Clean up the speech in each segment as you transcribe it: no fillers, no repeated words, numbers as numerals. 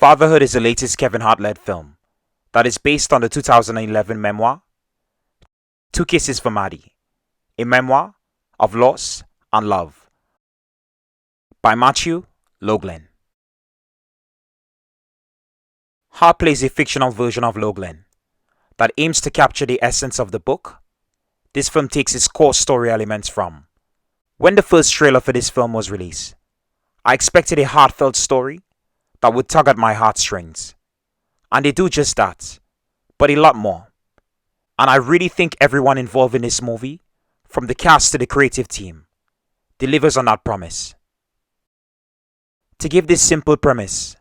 Fatherhood is the latest Kevin Hart-led film that is based on the 2011 memoir, Two Kisses for Maddy, a memoir of loss and love, by Matthew Loughlin. Hart plays a fictional version of Loughlin that aims to capture the essence of the book. This film takes its core story elements from. When the first trailer for this film was released, I expected a heartfelt story that would tug at my heartstrings. And they do just that, but a lot more. And I really think everyone involved in this movie, from the cast to the creative team, delivers on that promise. To give this simple premise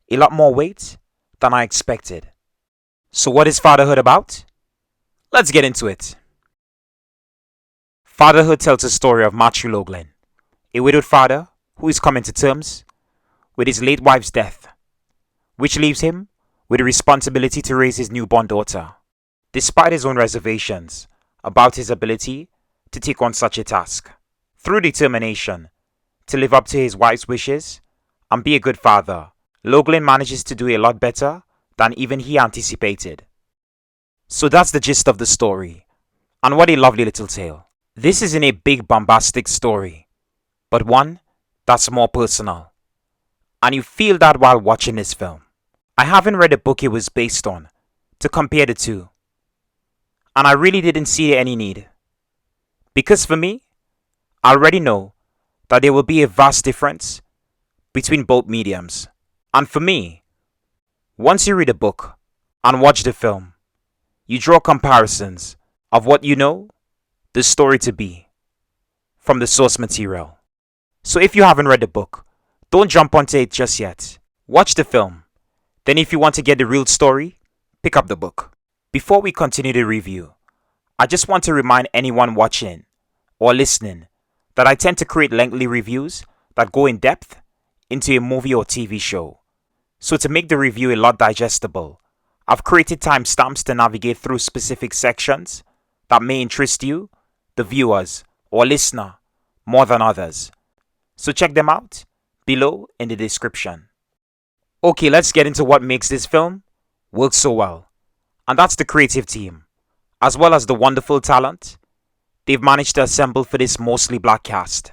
a lot more weight than I expected. So what is Fatherhood about? Let's get into it. Fatherhood tells the story of Matthew Loughlin, a widowed father who is coming to terms with his late wife's death, which leaves him with the responsibility to raise his newborn daughter, despite his own reservations about his ability to take on such a task. Through determination to live up to his wife's wishes and be a good father, Loughlin manages to do a lot better than even he anticipated. So that's the gist of the story, and what a lovely little tale. This isn't a big bombastic story, but one that's more personal. And you feel that while watching this film. I haven't read the book it was based on to compare the two. And I really didn't see any need. Because for me, I already know that there will be a vast difference between both mediums. And for me, once you read the book and watch the film, you draw comparisons of what you know the story to be from the source material. So if you haven't read the book, don't jump onto it just yet. Watch the film. Then if you want to get the real story, pick up the book. Before we continue the review, I just want to remind anyone watching or listening that I tend to create lengthy reviews that go in depth into a movie or TV show. So to make the review a lot digestible, I've created timestamps to navigate through specific sections that may interest you, the viewers or listener, more than others. So check them out below in the description. Okay, let's get into what makes this film work so well. And that's the creative team, as well as the wonderful talent they've managed to assemble for this mostly black cast.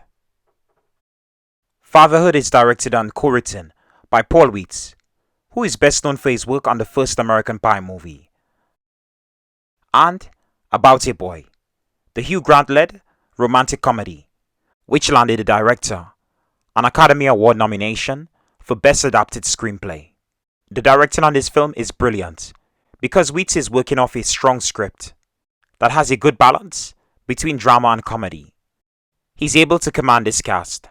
Fatherhood is directed and co-written by Paul Weitz, who is best known for his work on the first American Pie movie, and About a Boy, the Hugh Grant-led romantic comedy, which landed the director an Academy Award nomination for Best Adapted Screenplay. The directing on this film is brilliant because Weitz is working off a strong script that has a good balance between drama and comedy. He's able to command this cast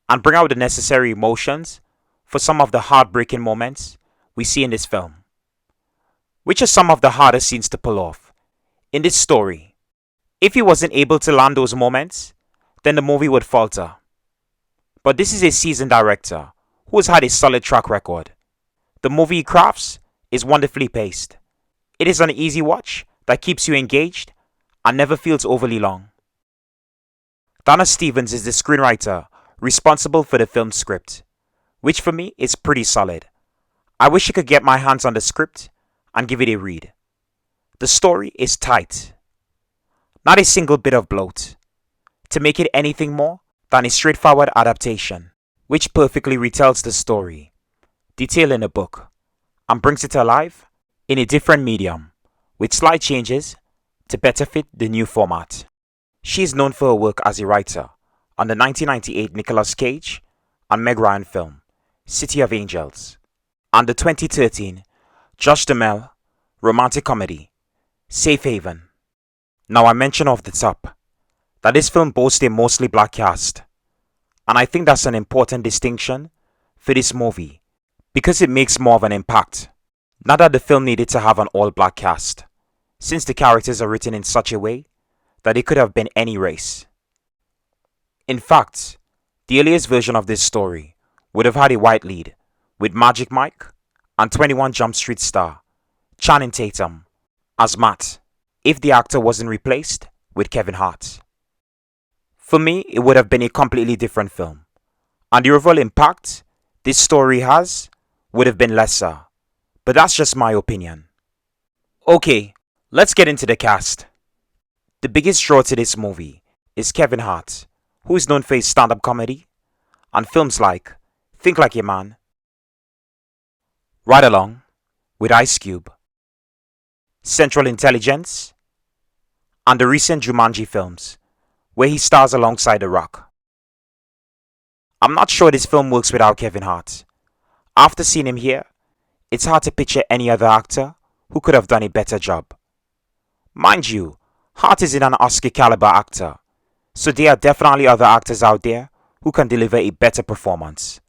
and bring out the necessary emotions for some of the heartbreaking moments we see in this film, which are some of the hardest scenes to pull off in this story. If he wasn't able to land those moments, then the movie would falter. But this is a seasoned director who has had a solid track record. The movie he crafts is wonderfully paced. It is an easy watch that keeps you engaged and never feels overly long. Donna Stevens is the screenwriter responsible for the film's script, which for me is pretty solid. I wish I could get my hands on the script and give it a read. The story is tight. Not a single bit of bloat to make it anything more than a straightforward adaptation, which perfectly retells the story, detailing the book, and brings it alive in a different medium, with slight changes to better fit the new format. She is known for her work as a writer on the 1998 Nicolas Cage and Meg Ryan film, City of Angels, and the 2013 Josh Duhamel romantic comedy, Safe Haven. Now I mentioned off the top that this film boasts a mostly black cast, and I think that's an important distinction for this movie because it makes more of an impact. Not that the film needed to have an all-black cast, since the characters are written in such a way that it could have been any race. In fact, the earliest version of this story would have had a white lead with Magic Mike and 21 Jump Street star Channing Tatum as Matt, if the actor wasn't replaced with Kevin Hart. For me, it would have been a completely different film, and the overall impact this story has would have been lesser, but that's just my opinion. Okay, let's get into the cast. The biggest draw to this movie is Kevin Hart, who is known for his stand-up comedy and films like Think Like a Man, Ride Along with Ice Cube, Central Intelligence, and the recent Jumanji films, where he stars alongside The Rock. I'm not sure this film works without Kevin Hart. After seeing him here, it's hard to picture any other actor who could have done a better job. Mind you, Hart isn't an Oscar caliber actor, so there are definitely other actors out there who can deliver a better performance.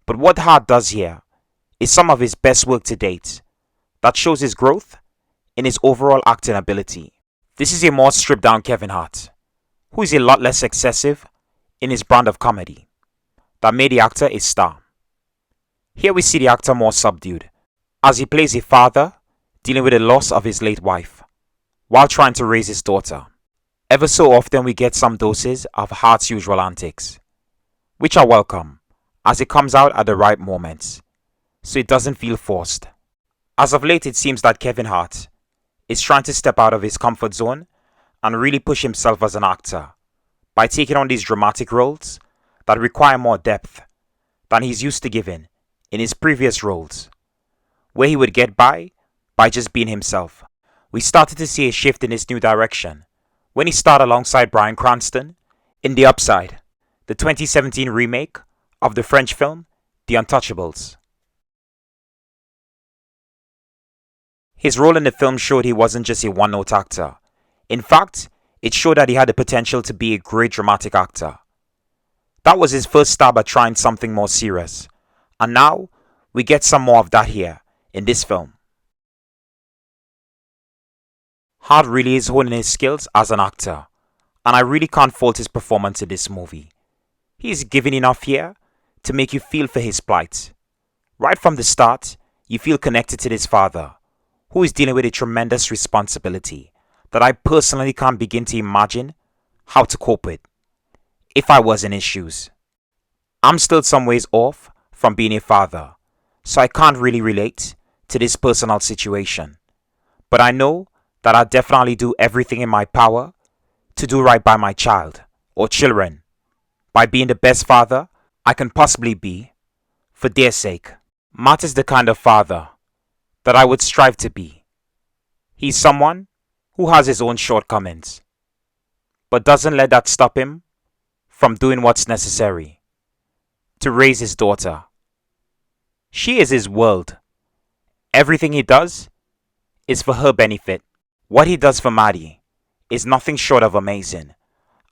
But what Hart does here is some of his best work to date that shows his growth in his overall acting ability. This is a more stripped down Kevin Hart, who is a lot less excessive in his brand of comedy that made the actor a star. Here we see the actor more subdued, as he plays a father dealing with the loss of his late wife, while trying to raise his daughter. Ever so often we get some doses of Hart's usual antics, which are welcome, as it comes out at the right moments, so it doesn't feel forced. As of late it seems that Kevin Hart is trying to step out of his comfort zone and really push himself as an actor by taking on these dramatic roles that require more depth than he's used to giving in his previous roles, where he would get by just being himself. We started to see a shift in his new direction when he starred alongside Bryan Cranston in The Upside, the 2017 remake of the French film The Untouchables. His role in the film showed he wasn't just a one-note actor. In fact, it showed that he had the potential to be a great dramatic actor. That was his first stab at trying something more serious, and now we get some more of that here in this film. Hart really is honing his skills as an actor, and I really can't fault his performance in this movie. He is giving enough here to make you feel for his plight. Right from the start, you feel connected to this father, who is dealing with a tremendous responsibility that I personally can't begin to imagine how to cope with if I was in his shoes. I'm still some ways off from being a father, so I can't really relate to this personal situation. But I know that I'll definitely do everything in my power to do right by my child or children by being the best father I can possibly be for their sake. Matt is the kind of father that I would strive to be. He's someone who has his own shortcomings, but doesn't let that stop him from doing what's necessary to raise his daughter. She is his world. Everything he does is for her benefit. What he does for Maddy is nothing short of amazing,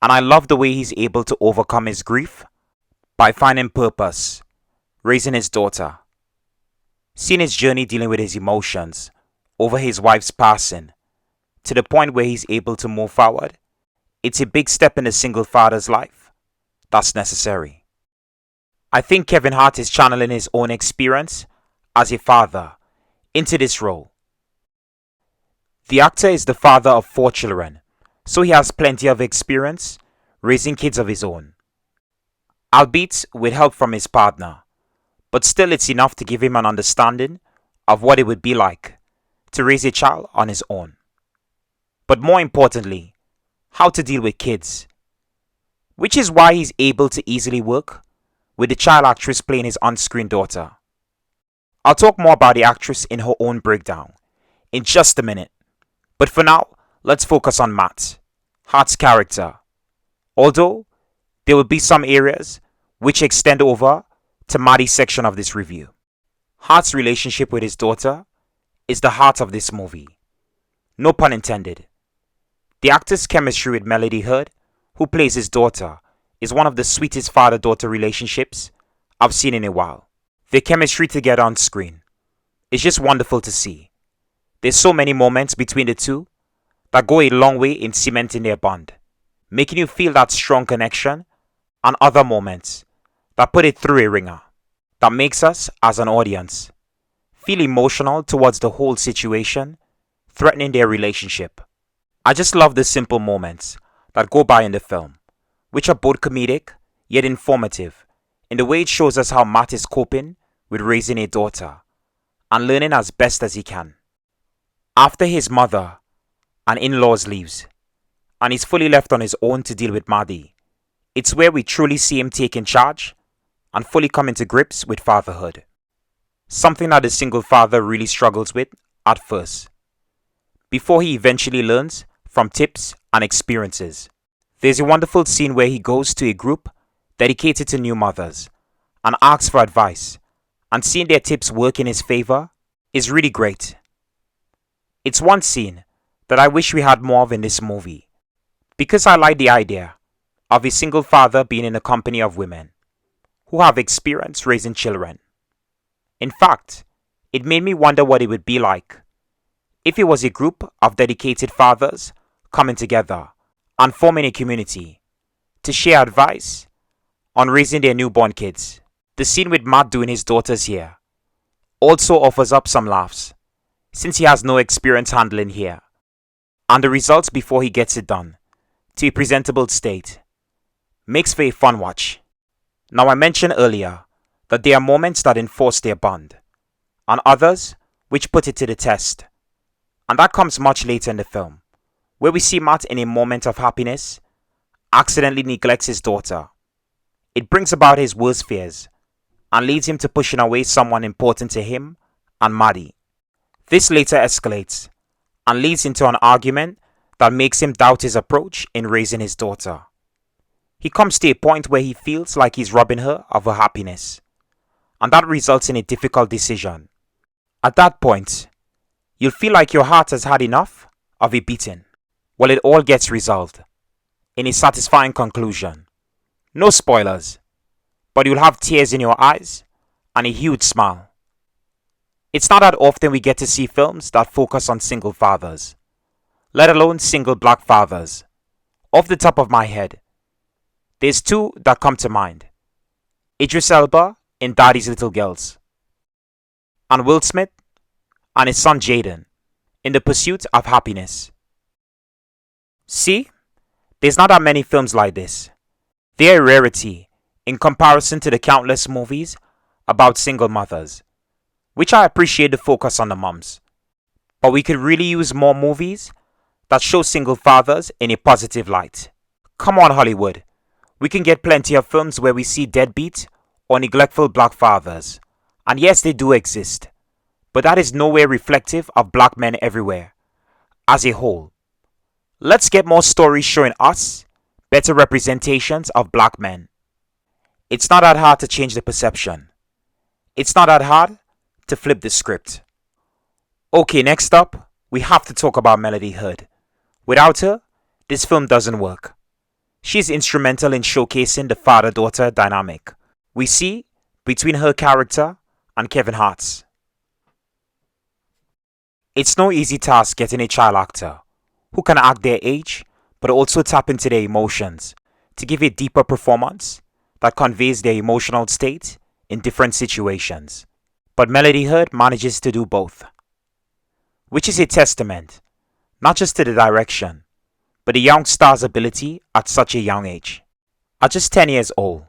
and I love the way he's able to overcome his grief by finding purpose, raising his daughter. Seeing his journey dealing with his emotions over his wife's passing to the point where he's able to move forward, it's a big step in a single father's life that's necessary. I think Kevin Hart is channeling his own experience as a father into this role. The actor is the father of 4 children, so he has plenty of experience raising kids of his own, albeit with help from his partner, but still it's enough to give him an understanding of what it would be like to raise a child on his own. But more importantly, how to deal with kids, which is why he's able to easily work with the child actress playing his on-screen daughter. I'll talk more about the actress in her own breakdown in just a minute, but for now, let's focus on Matt, Hart's character. Although, there will be some areas which extend over to Maddy's section of this review. Hart's relationship with his daughter is the heart of this movie. No pun intended. The actor's chemistry with Melody Hurd, who plays his daughter, is one of the sweetest father-daughter relationships I've seen in a while. Their chemistry together on screen is just wonderful to see. There's so many moments between the two that go a long way in cementing their bond, making you feel that strong connection, and other moments that put it through a ringer, that makes us, as an audience, feel emotional towards the whole situation, threatening their relationship. I just love the simple moments that go by in the film, which are both comedic yet informative in the way it shows us how Matt is coping with raising a daughter and learning as best as he can. After his mother and in-laws leaves, and he's fully left on his own to deal with Maddy, it's where we truly see him taking charge and fully coming to grips with fatherhood. Something that a single father really struggles with at first, before he eventually learns from tips and experiences. There's a wonderful scene where he goes to a group dedicated to new mothers and asks for advice, and seeing their tips work in his favor is really great. It's one scene that I wish we had more of in this movie, because I like the idea of a single father being in the company of women who have experience raising children. In fact, it made me wonder what it would be like if it was a group of dedicated fathers coming together and forming a community to share advice on raising their newborn kids. The scene with Matt doing his daughter's hair also offers up some laughs, since he has no experience handling hair, and the results before he gets it done to a presentable state makes for a fun watch. Now, I mentioned earlier that there are moments that enforce their bond, and others which put it to the test, and that comes much later in the film, where we see Matt in a moment of happiness accidentally neglects his daughter. It brings about his worst fears and leads him to pushing away someone important to him and Maddy. This later escalates and leads into an argument that makes him doubt his approach in raising his daughter. He comes to a point where he feels like he's robbing her of her happiness, and that results in a difficult decision. At that point, you'll feel like your heart has had enough of a beating. Well, it all gets resolved in a satisfying conclusion. No spoilers, but you'll have tears in your eyes and a huge smile. It's not that often we get to see films that focus on single fathers, let alone single black fathers. Off the top of my head, there's two that come to mind: Idris Elba in Daddy's Little Girls, and Will Smith and his son Jaden in The Pursuit of Happiness. See, there's not that many films like this. They're a rarity in comparison to the countless movies about single mothers, which I appreciate the focus on the mums. But we could really use more movies that show single fathers in a positive light. Come on, Hollywood. We can get plenty of films where we see deadbeat or neglectful black fathers. And yes, they do exist, but that is nowhere reflective of black men everywhere as a whole. Let's get more stories showing us better representations of black men. It's not that hard to change the perception. It's not that hard to flip the script. Okay, next up, we have to talk about Melody Hurd. Without her, this film doesn't work. She's instrumental in showcasing the father-daughter dynamic we see between her character and Kevin Hart's. It's no easy task getting a child actor who can act their age but also tap into their emotions to give a deeper performance that conveys their emotional state in different situations. But Melody Hurd manages to do both, which is a testament not just to the direction, but the young star's ability at such a young age. At just 10 years old,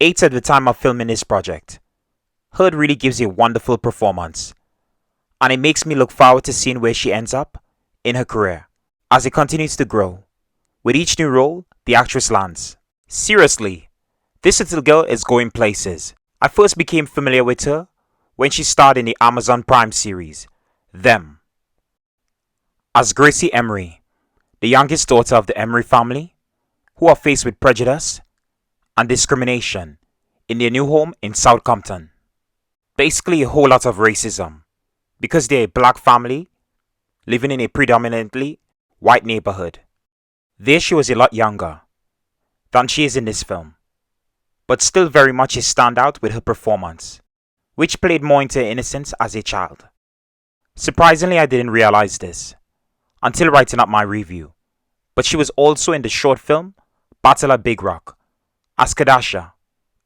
8 at the time of filming this project, Hurd really gives a wonderful performance, and it makes me look forward to seeing where she ends up in her career as it continues to grow. With each new role the actress lands. Seriously, this little girl is going places. I first became familiar with her when she starred in the Amazon Prime series, Them, as Gracie Emery, the youngest daughter of the Emery family, who are faced with prejudice and discrimination in their new home in South Compton. Basically a whole lot of racism, because they're a black family living in a predominantly white neighborhood. There she was a lot younger than she is in this film, but still very much a standout with her performance, which played more into her innocence as a child. Surprisingly, I didn't realize this until writing up my review, but she was also in the short film Battle at Big Rock as Kadasha,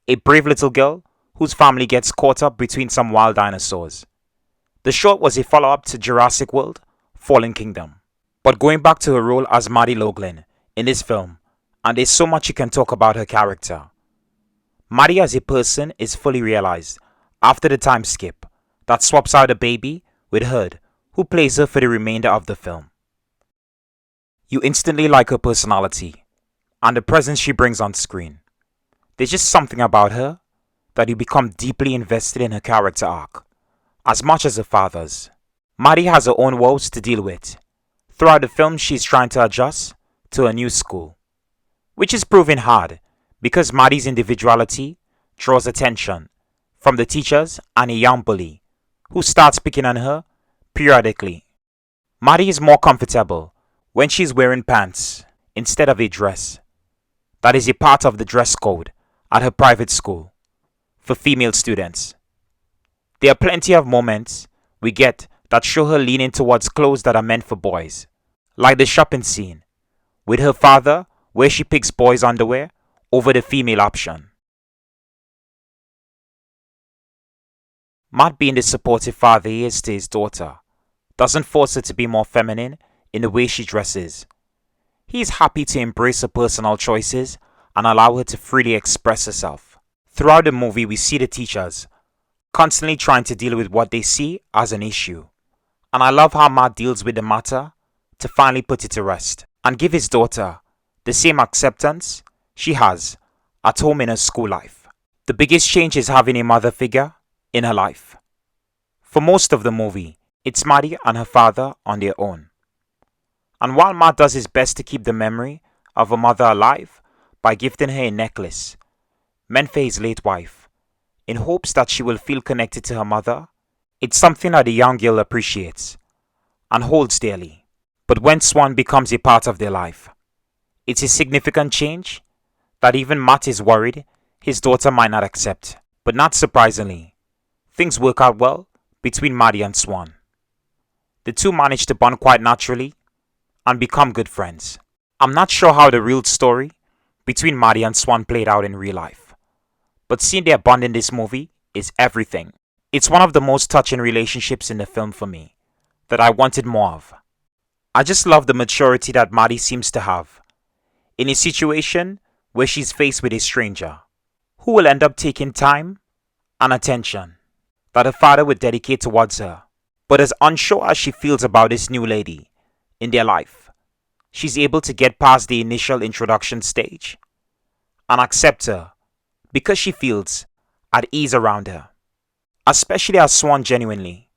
a brave little girl whose family gets caught up between some wild dinosaurs. The short was a follow-up to Jurassic World Fallen Kingdom. But going back to her role as Maddy Loughlin in this film, and there's so much you can talk about her character. Maddy as a person is fully realized after the time skip that swaps out a baby with Hurd, who plays her for the remainder of the film. You instantly like her personality and the presence she brings on screen. There's just something about her that you become deeply invested in her character arc, as much as her father's. Maddy has her own woes to deal with. Throughout the film, she's trying to adjust to a new school, which is proving hard because Maddy's individuality draws attention from the teachers and a young bully who starts picking on her periodically. Maddy is more comfortable when she's wearing pants instead of a dress. That is a part of the dress code at her private school for female students. There are plenty of moments we get that show her leaning towards clothes that are meant for boys, like the shopping scene with her father where she picks boys' underwear over the female option. Matt, being the supportive father he is to his daughter, doesn't force her to be more feminine in the way she dresses. He is happy to embrace her personal choices and allow her to freely express herself. Throughout the movie, we see the teachers constantly trying to deal with what they see as an issue. And I love how Matt deals with the matter to finally put it to rest and give his daughter the same acceptance she has at home in her school life. The biggest change is having a mother figure in her life. For most of the movie, it's Maddy and her father on their own. And while Matt does his best to keep the memory of her mother alive by gifting her a necklace meant for his late wife, in hopes that she will feel connected to her mother, it's something that the young girl appreciates and holds dearly. But when Swan becomes a part of their life, it's a significant change that even Matt is worried his daughter might not accept. But not surprisingly, things work out well between Maddy and Swan. The two manage to bond quite naturally and become good friends. I'm not sure how the real story between Maddy and Swan played out in real life, but seeing their bond in this movie is everything. It's one of the most touching relationships in the film for me that I wanted more of. I just love the maturity that Maddy seems to have in a situation where she's faced with a stranger who will end up taking time and attention that her father would dedicate towards her. But as unsure as she feels about this new lady in their life, she's able to get past the initial introduction stage and accept her because she feels at ease around her. Especially as Swan genuinely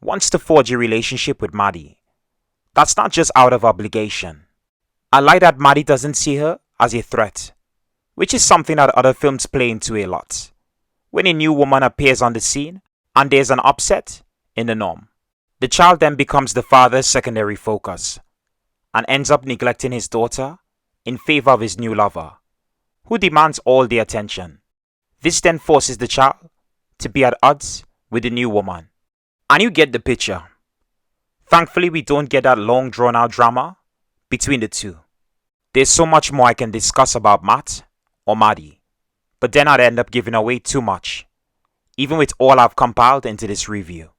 wants to forge a relationship with Maddy. That's not just out of obligation. I like that Maddy doesn't see her as a threat, which is something that other films play into a lot. When a new woman appears on the scene and there's an upset in the norm, the child then becomes the father's secondary focus and ends up neglecting his daughter in favor of his new lover, who demands all the attention. This then forces the child to be at odds with the new woman. And you get the picture. Thankfully, we don't get that long drawn out drama between the two. There's so much more I can discuss about Matt or Maddy, but then I'd end up giving away too much, even with all I've compiled into this review.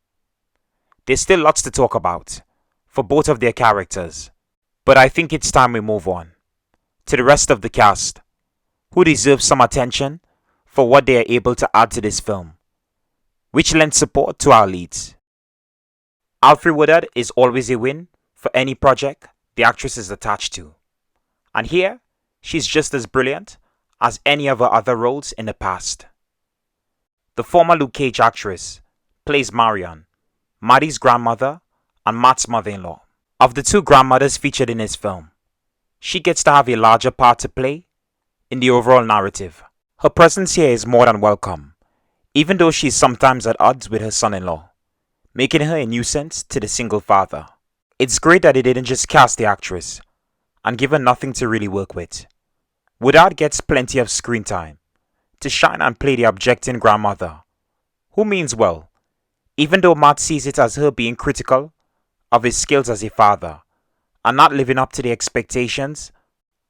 There's still lots to talk about for both of their characters, but I think it's time we move on to the rest of the cast, who deserve some attention for what they are able to add to this film, which lends support to our leads. Alfre Woddard is always a win for any project the actress is attached to. And here, she's just as brilliant as any of her other roles in the past. The former Luke Cage actress plays Marion, Maddy's grandmother and Matt's mother-in-law. Of the two grandmothers featured in this film, she gets to have a larger part to play in the overall narrative. Her presence here is more than welcome, even though she is sometimes at odds with her son-in-law, making her a nuisance to the single father. It's great that they didn't just cast the actress and give her nothing to really work with. Woodard gets plenty of screen time to shine and play the objecting grandmother, who means well, even though Matt sees it as her being critical of his skills as a father and not living up to the expectations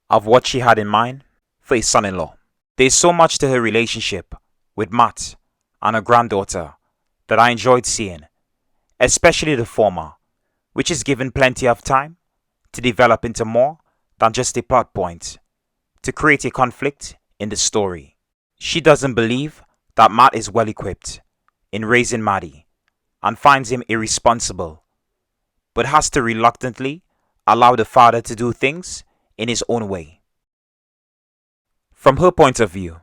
of what she had in mind for his son-in-law. There's so much to her relationship with Matt and her granddaughter that I enjoyed seeing, especially the former, which is given plenty of time to develop into more than just a plot point, to create a conflict in the story. She doesn't believe that Matt is well equipped in raising Maddy and finds him irresponsible, but has to reluctantly allow the father to do things in his own way. From her point of view,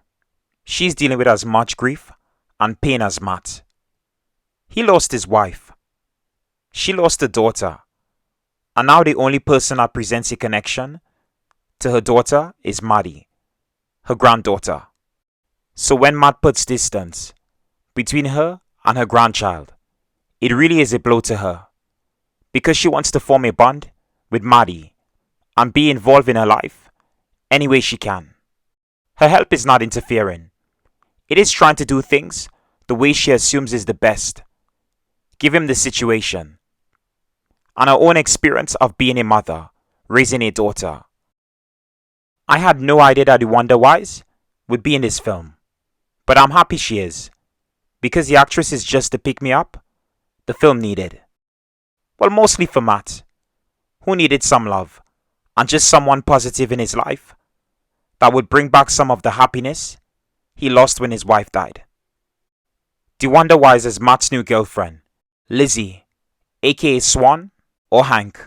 she's dealing with as much grief and pain as Matt. He lost his wife. She lost a daughter. And now the only person that presents a connection to her daughter is Maddy, her granddaughter. So when Matt puts distance between her and her grandchild, it really is a blow to her, because she wants to form a bond with Maddy and be involved in her life any way she can. Her help is not interfering. It is trying to do things the way she assumes is the best, given the situation, and her own experience of being a mother, raising a daughter. I had no idea that DeWanda Wise would be in this film, but I'm happy she is, because the actress is just the pick-me-up the film needed. Well, mostly for Matt, who needed some love and just someone positive in his life that would bring back some of the happiness he lost when his wife died. DeWanda Wise as Matt's new girlfriend, Lizzie, aka Swan or Hank,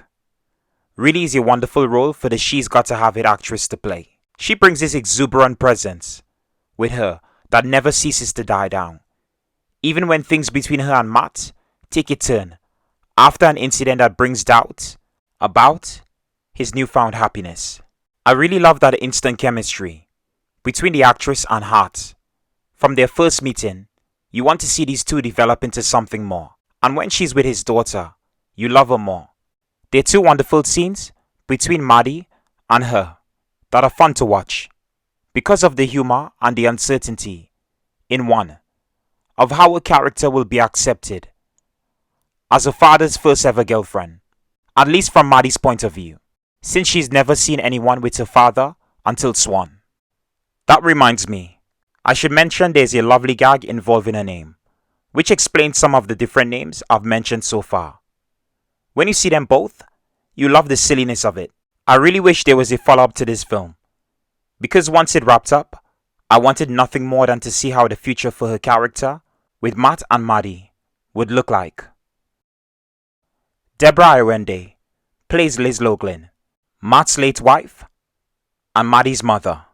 really is a wonderful role for the She's Got to Have It actress to play. She brings this exuberant presence with her that never ceases to die down, even when things between her and Matt take a turn after an incident that brings doubt about his newfound happiness. I really love that instant chemistry between the actress and Hart. From their first meeting, you want to see these two develop into something more. And when she's with his daughter, you love her more. There are two wonderful scenes between Maddy and her that are fun to watch because of the humor and the uncertainty in one of how a character will be accepted as a father's first ever girlfriend, at least from Maddy's point of view, since she's never seen anyone with her father until Swan. That reminds me, I should mention there's a lovely gag involving her name, which explains some of the different names I've mentioned so far. When you see them both, you love the silliness of it. I really wish there was a follow-up to this film, because once it wrapped up, I wanted nothing more than to see how the future for her character with Matt and Maddy would look like. Deborah Ayorinde plays Liz Loughlin, Matt's late wife and Maddy's mother.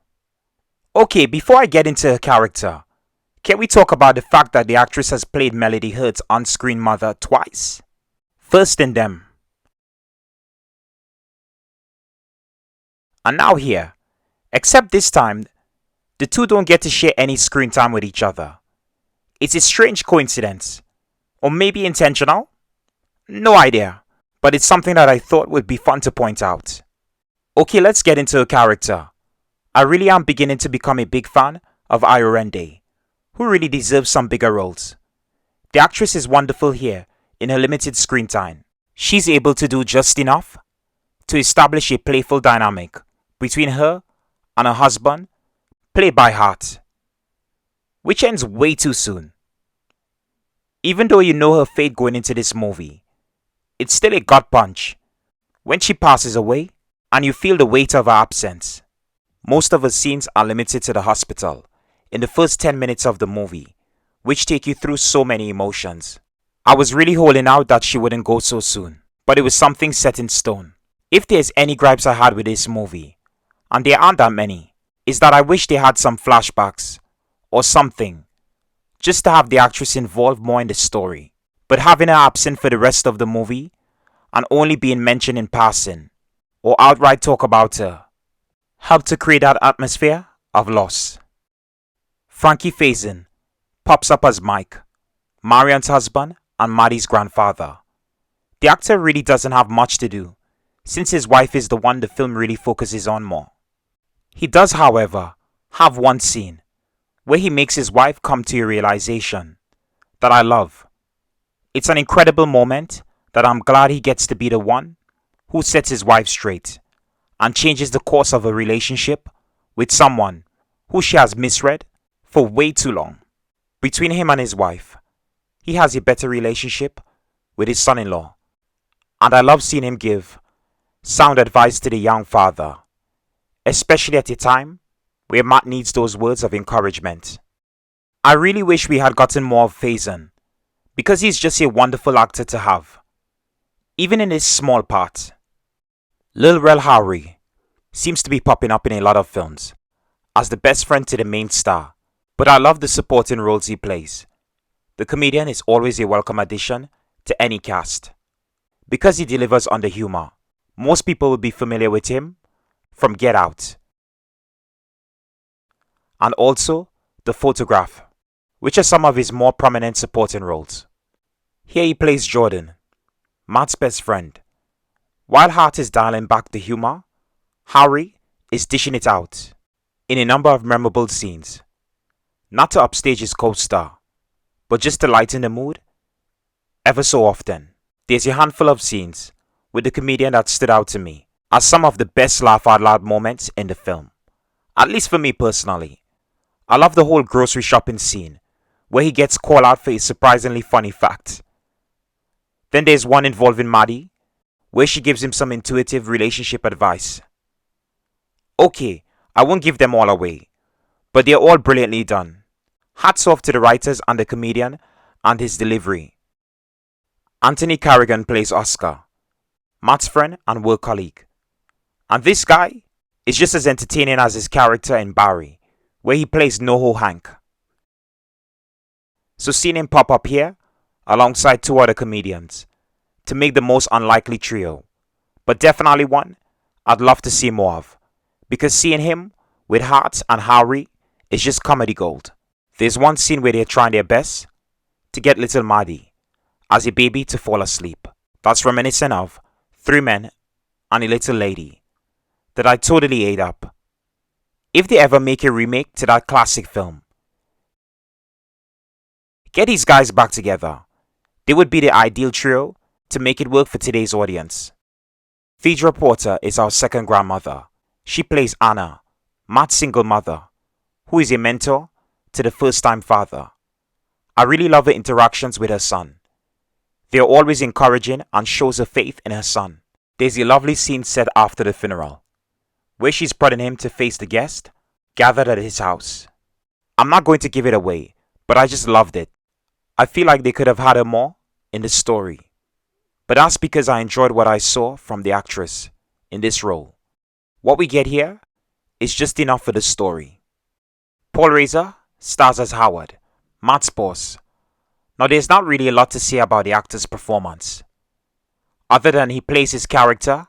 Okay, before I get into her character, can we talk about the fact that the actress has played Melody Hurd's on-screen mother twice? First in Them, and now here, except this time, the two don't get to share any screen time with each other. It's a strange coincidence, or maybe intentional? No idea, but it's something that I thought would be fun to point out. Okay, let's get into her character. I really am beginning to become a big fan of Ayorinde, who really deserves some bigger roles. The actress is wonderful here in her limited screen time. She's able to do just enough to establish a playful dynamic between her and her husband, played by Hart, which ends way too soon. Even though you know her fate going into this movie, it's still a gut punch when she passes away and you feel the weight of her absence. Most of her scenes are limited to the hospital in the first 10 minutes of the movie, which take you through so many emotions. I was really holding out that she wouldn't go so soon, but it was something set in stone. If there's any gripes I had with this movie, and there aren't that many, is that I wish they had some flashbacks or something, just to have the actress involved more in the story. But having her absent for the rest of the movie and only being mentioned in passing or outright talk about her helped to create that atmosphere of loss. Frankie Faison pops up as Mike, Marion's husband and Maddy's grandfather. The actor really doesn't have much to do, since his wife is the one the film really focuses on more. He does, however, have one scene where he makes his wife come to a realization that I love. It's an incredible moment that I'm glad he gets to be the one who sets his wife straight and changes the course of a relationship with someone who she has misread for way too long. Between him and his wife, he has a better relationship with his son-in-law, and I love seeing him give sound advice to the young father, especially at a time where Matt needs those words of encouragement. I really wish we had gotten more of Faison because he's just a wonderful actor to have, even in his small part. Lil Rel Howery seems to be popping up in a lot of films as the best friend to the main star, but I love the supporting roles he plays. The comedian is always a welcome addition to any cast. Because he delivers on the humor, most people will be familiar with him from Get Out. And also The Photograph, which are some of his more prominent supporting roles. Here he plays Jordan, Matt's best friend. While Hart is dialing back the humor, Howery is dishing it out in a number of memorable scenes. Not to upstage his co-star, but just to lighten the mood ever so often. There's a handful of scenes with the comedian that stood out to me as some of the best laugh out loud moments in the film. At least for me personally. I love the whole grocery shopping scene where he gets called out for a surprisingly funny fact. Then there's one involving Maddy where she gives him some intuitive relationship advice. Okay, I won't give them all away, but they're all brilliantly done. Hats off to the writers and the comedian and his delivery. Anthony Carrigan plays Oscar, Matt's friend and work colleague. And this guy is just as entertaining as his character in Barry, where he plays NoHo Hank. So seeing him pop up here, alongside two other comedians, to make the most unlikely trio, but definitely one I'd love to see more of, because seeing him with Hart and Howery is just comedy gold. There's one scene where they're trying their best to get little Maddy as a baby to fall asleep. That's reminiscent of Three Men and a Little Lady that I totally ate up. If they ever make a remake to that classic film, get these guys back together. They would be the ideal trio to make it work for today's audience. Thedra Porter is our second grandmother. She plays Anna, Matt's single mother, who is a mentor to the first-time father. I really love her interactions with her son. They are always encouraging and shows her faith in her son. There's a lovely scene set after the funeral, where she's prodding him to face the guests gathered at his house. I'm not going to give it away, but I just loved it. I feel like they could have had her more in the story, but that's because I enjoyed what I saw from the actress in this role. What we get here is just enough for the story. Paul Reiser stars as Howard, Matt's boss. Now there's not really a lot to say about the actor's performance, other than he plays his character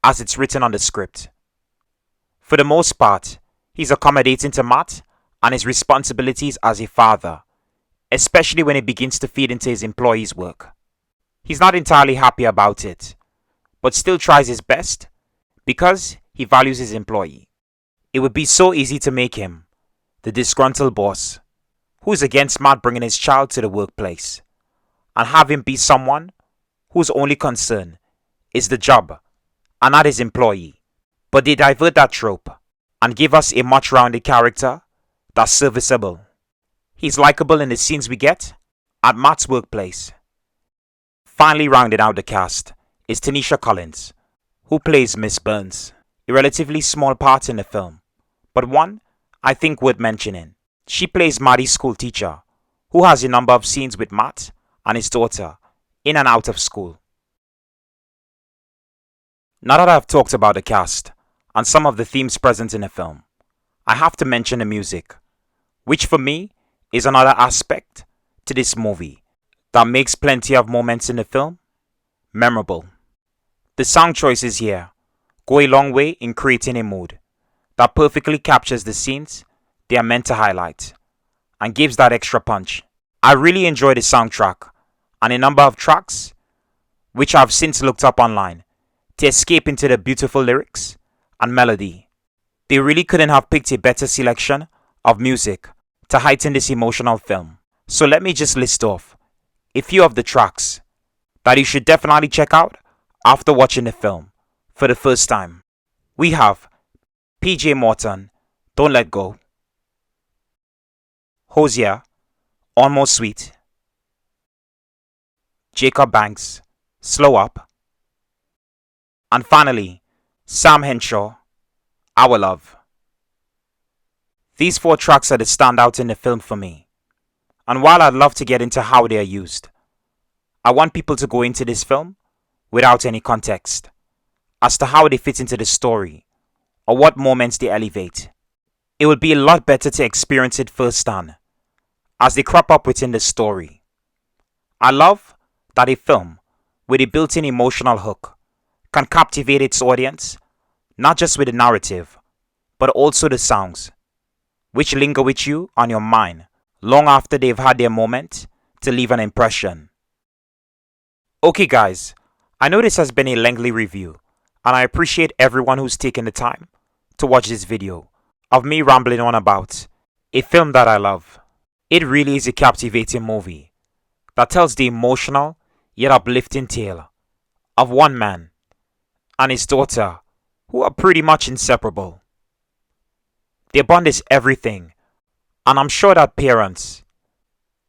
as it's written on the script. For the most part, he's accommodating to Matt and his responsibilities as a father, especially when it begins to feed into his employees' work. He's not entirely happy about it, but still tries his best because he values his employee. It would be so easy to make him the disgruntled boss who's against Matt bringing his child to the workplace, and have him be someone whose only concern is the job and not his employee. But they divert that trope and give us a much rounded character that's serviceable. He's likable in the scenes we get at Matt's workplace. Finally rounding out the cast is Tenisha Collins, who plays Miss Burns, a relatively small part in the film, but one I think worth mentioning. She plays Maddy's school teacher, who has a number of scenes with Matt and his daughter in and out of school. Now that I've talked about the cast and some of the themes present in the film, I have to mention the music, which for me is another aspect to this movie that makes plenty of moments in the film memorable. The song choices here go a long way in creating a mood that perfectly captures the scenes they are meant to highlight and gives that extra punch. I really enjoy the soundtrack and a number of tracks which I've since looked up online to escape into the beautiful lyrics and melody. They really couldn't have picked a better selection of music to heighten this emotional film. So let me just list off a few of the tracks that you should definitely check out after watching the film for the first time. We have PJ Morton, Don't Let Go, Hosier, Almost Sweet, Jacob Banks, Slow Up, and finally, Sam Henshaw, Our Love. These 4 tracks are the standouts in the film for me, and while I'd love to get into how they are used, I want people to go into this film without any context as to how they fit into the story or what moments they elevate. It would be a lot better to experience it firsthand as they crop up within the story. I love that a film with a built-in emotional hook can captivate its audience not just with the narrative but also the songs, which linger with you on your mind long after they've had their moment to leave an impression. Okay guys, I know this has been a lengthy review and I appreciate everyone who's taken the time to watch this video of me rambling on about a film that I love. It really is a captivating movie that tells the emotional yet uplifting tale of one man and his daughter who are pretty much inseparable. Their bond is everything, and I'm sure that parents,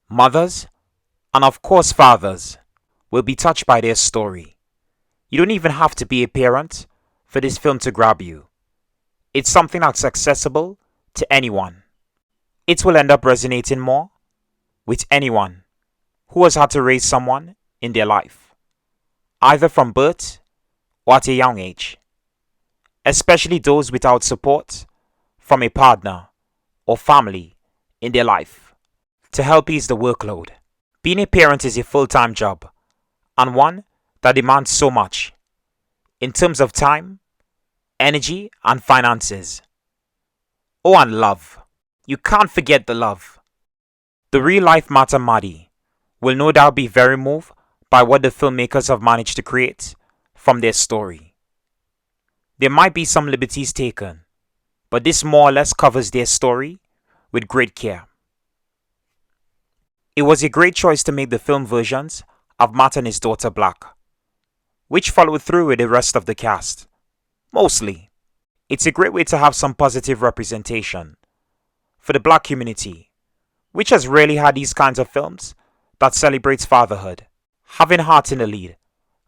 mothers, and of course fathers will be touched by their story. You don't even have to be a parent for this film to grab you. It's something that's accessible to anyone. It will end up resonating more with anyone who has had to raise someone in their life, either from birth or at a young age, especially those without support from a partner or family in their life to help ease the workload. Being a parent is a full-time job and one that demands so much in terms of time, energy, and finances. Oh, and love. You can't forget the love. The real-life mother Maddy will no doubt be very moved by what the filmmakers have managed to create from their story. There might be some liberties taken, but this more or less covers their story with great care. It was a great choice to make the film versions of Matt and his daughter black, which followed through with the rest of the cast. Mostly, it's a great way to have some positive representation for the black community, which has rarely had these kinds of films that celebrates fatherhood. Having Hart in the lead,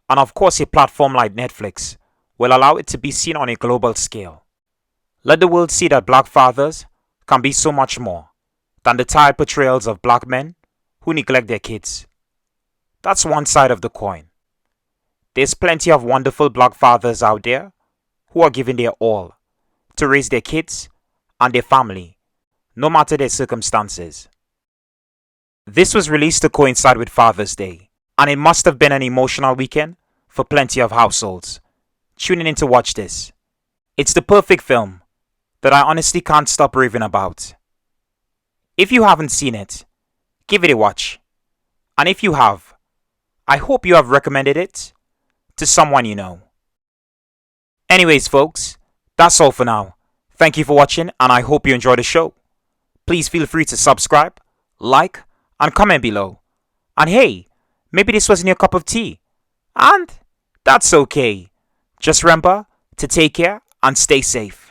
and of course a platform like Netflix, will allow it to be seen on a global scale. Let the world see that black fathers can be so much more than the tired portrayals of black men who neglect their kids. That's one side of the coin. There's plenty of wonderful black fathers out there who are giving their all to raise their kids and their family, no matter their circumstances. This was released to coincide with Father's Day, and it must have been an emotional weekend for plenty of households tuning in to watch this. It's the perfect film that I honestly can't stop raving about. If you haven't seen it, give it a watch. And if you have, I hope you have recommended it to someone you know. Anyways folks, that's all for now. Thank you for watching and I hope you enjoyed the show. Please feel free to subscribe, like, and comment below. And hey, maybe this wasn't your cup of tea. And that's okay. Just remember to take care and stay safe.